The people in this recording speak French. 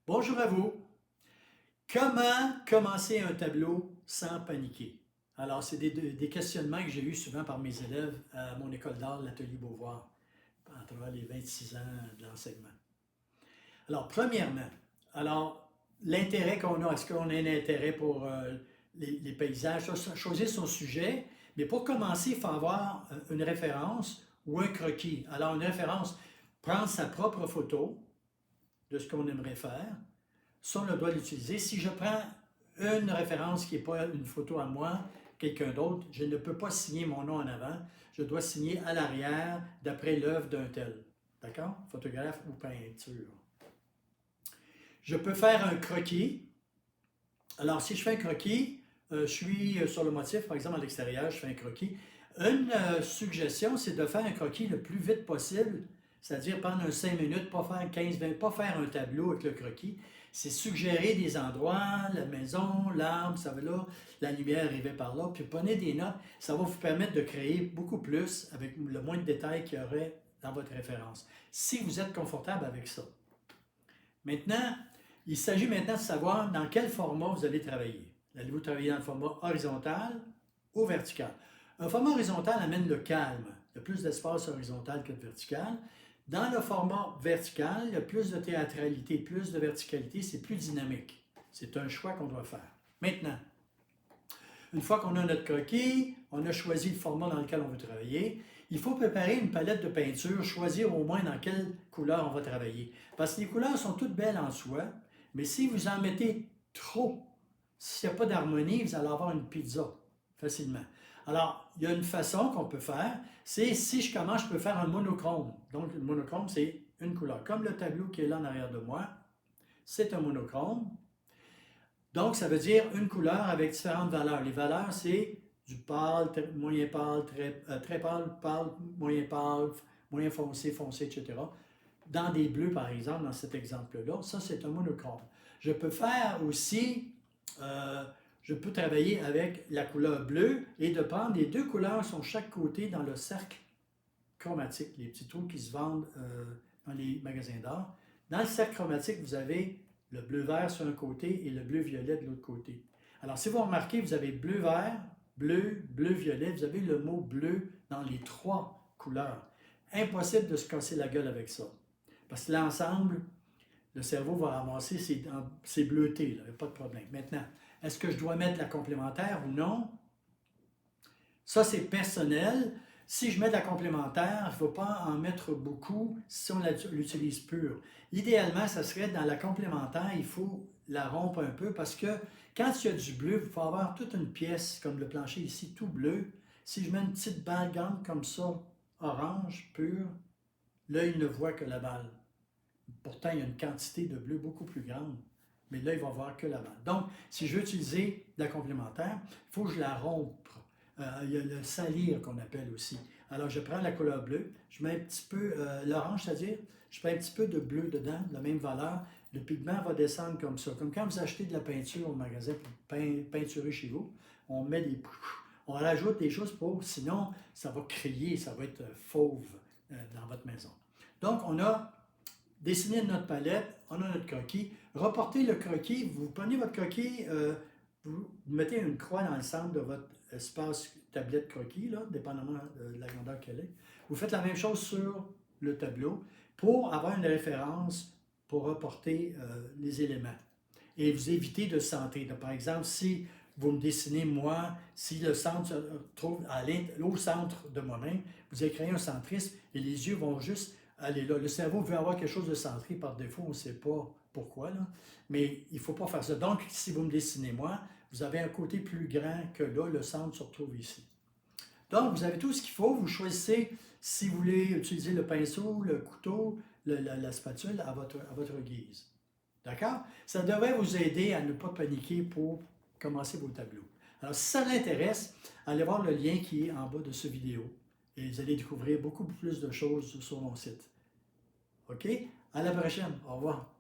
Bonjour à vous. Comment commencer un tableau sans paniquer? Alors, c'est des questionnements que j'ai eus souvent par mes élèves à mon école d'art, l'Atelier Beauvoir, à travers les 26 ans de l'enseignement. Alors, premièrement, l'intérêt qu'on a, est-ce qu'on a un intérêt pour les paysages? Choisir son sujet, mais pour commencer, il faut avoir une référence ou un croquis. Alors, une référence, prendre sa propre photo de ce qu'on aimerait faire. Ça, on doit l'utiliser. Si je prends une référence qui n'est pas une photo à moi, quelqu'un d'autre, je ne peux pas signer mon nom en avant. Je dois signer à l'arrière d'après l'œuvre d'un tel. D'accord? Photographe ou peinture. Je peux faire un croquis. Alors, si je fais un croquis, je suis sur le motif, par exemple à l'extérieur, je fais un croquis. Une suggestion, c'est de faire un croquis le plus vite possible, c'est-à-dire prendre un 5 minutes, pas faire 15-20, pas faire un tableau avec le croquis. C'est suggérer des endroits, la maison, l'arbre, ça va là, la lumière arrivait par là, puis prenez des notes, ça va vous permettre de créer beaucoup plus avec le moins de détails qu'il y aurait dans votre référence, si vous êtes confortable avec ça. Maintenant, il s'agit maintenant de savoir dans quel format vous allez travailler. Allez-vous travailler dans le format horizontal ou vertical? Un format horizontal amène le calme. Il y a plus d'espace horizontal que de vertical. Dans le format vertical, il y a plus de théâtralité, plus de verticalité, c'est plus dynamique. C'est un choix qu'on doit faire. Maintenant, une fois qu'on a notre croquis, on a choisi le format dans lequel on veut travailler, il faut préparer une palette de peinture, choisir au moins dans quelle couleur on va travailler. Parce que les couleurs sont toutes belles en soi, mais si vous en mettez trop, s'il n'y a pas d'harmonie, vous allez avoir une pizza facilement. Alors, il y a une façon qu'on peut faire, c'est si je commence, je peux faire un monochrome. Donc, le monochrome, c'est une couleur. Comme le tableau qui est là en arrière de moi, c'est un monochrome. Donc, ça veut dire une couleur avec différentes valeurs. Les valeurs, c'est du pâle, moyen pâle, très pâle, pâle, moyen foncé, foncé, etc. Dans des bleus, par exemple, dans cet exemple-là, ça, c'est un monochrome. Je peux faire aussi, je peux travailler avec la couleur bleue et de prendre les deux couleurs sur chaque côté dans le cercle chromatique, les petits trous qui se vendent dans les magasins d'art. Dans le cercle chromatique, vous avez le bleu-vert sur un côté et le bleu-violet de l'autre côté. Alors, si vous remarquez, vous avez bleu-vert, bleu, bleu-violet, vous avez le mot bleu dans les trois couleurs. Impossible de se casser la gueule avec ça. Parce que l'ensemble, le cerveau va ramasser ses bleutés, il n'y a pas de problème. Maintenant, est-ce que je dois mettre la complémentaire ou non? Ça, c'est personnel. Si je mets de la complémentaire, il ne faut pas en mettre beaucoup si on l'utilise pure. Idéalement, ça serait dans la complémentaire, il faut la rompre un peu parce que quand il y a du bleu, il faut avoir toute une pièce, comme le plancher ici, tout bleu. Si je mets une petite balle grande comme ça, orange, pure, l'œil ne voit que la balle. Pourtant, il y a une quantité de bleu beaucoup plus grande, mais là, il va voir que la balle. Donc, si je veux utiliser de la complémentaire, il faut que je la rompe. Il y a le salir qu'on appelle aussi. Alors, je prends la couleur bleue, je mets un petit peu l'orange, c'est-à-dire, je mets un petit peu de bleu dedans, de la même valeur. Le pigment va descendre comme ça. Comme quand vous achetez de la peinture au magasin pour peinturer chez vous, on met des... On rajoute des choses pour, sinon, ça va crier, ça va être fauve dans votre maison. Donc, on a dessiné notre palette, on a notre croquis. Reportez le croquis, vous prenez votre croquis, vous mettez une croix dans le centre de votre espace tablette croquis, là, dépendamment de la grandeur qu'elle est. Vous faites la même chose sur le tableau pour avoir une référence pour reporter les éléments. Et vous évitez de centrer. Donc, par exemple, si vous me dessinez moi, si le centre se trouve au centre de moi-même, vous allez créer un centrisme et les yeux vont juste aller là. Le cerveau veut avoir quelque chose de centré par défaut, on ne sait pas pourquoi, là, mais il ne faut pas faire ça. Donc, si vous me dessinez moi, vous avez un côté plus grand que là, le centre se retrouve ici. Donc, vous avez tout ce qu'il faut, vous choisissez si vous voulez utiliser le pinceau, le couteau, la spatule à votre guise. D'accord? Ça devrait vous aider à ne pas paniquer pour commencer vos tableaux. Alors, si ça vous intéresse, allez voir le lien qui est en bas de cette vidéo et vous allez découvrir beaucoup plus de choses sur mon site. OK? À la prochaine. Au revoir.